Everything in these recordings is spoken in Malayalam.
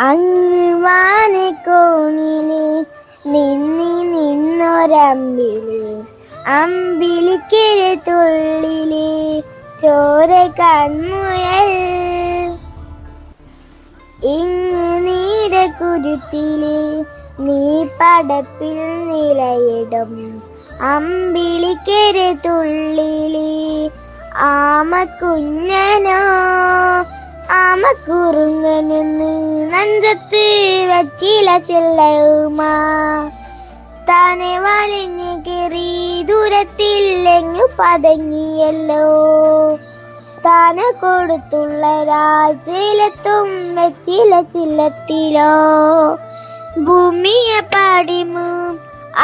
അങ്ങ് വാനക്കോണില് നിന്നൊരമ്പിളി, അമ്പിളിക്കിരെ തുള്ളില് ചോര കൺമുയൽ. ഇങ്ങ് നീരക്കുരുത്തില് നീ പടപ്പിൽ നിലയിടും, അമ്പിളിക്കിരെ തുള്ളില് ആമക്കുഞ്ഞനോ ആമക്കുറുങ്ങനെന്ന് നഞ്ചത്ത് വച്ചില ചെല്ലവുമാ. താനെ വലിഞ്ഞു കയറി ദൂരത്തില്ലെങ്ങു പതങ്ങിയല്ലോ, താന കൊടുത്തുള്ള രാജയിലെത്തും വെച്ചില ചില്ലത്തിലോ. ഭൂമിയെ പാടിമു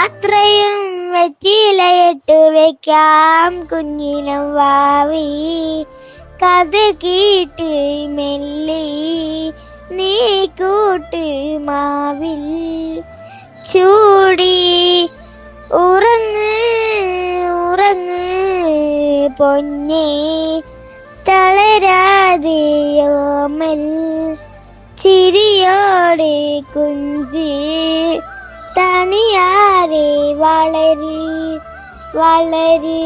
അത്രയും വെച്ചിലയിട്ട് വെക്കാം കുഞ്ഞിനം വാവി. കഥ കേട്ട് മെല്ലി നീ കൂട്ട് മാവിൽ ചൂടി ഉറങ്ങ് ഉറങ്ങ് പൊന്നേ തളരാതെയോമൽ. ചിരിയോടെ കുഞ്ചി തണിയാരെ വളര് വളര്.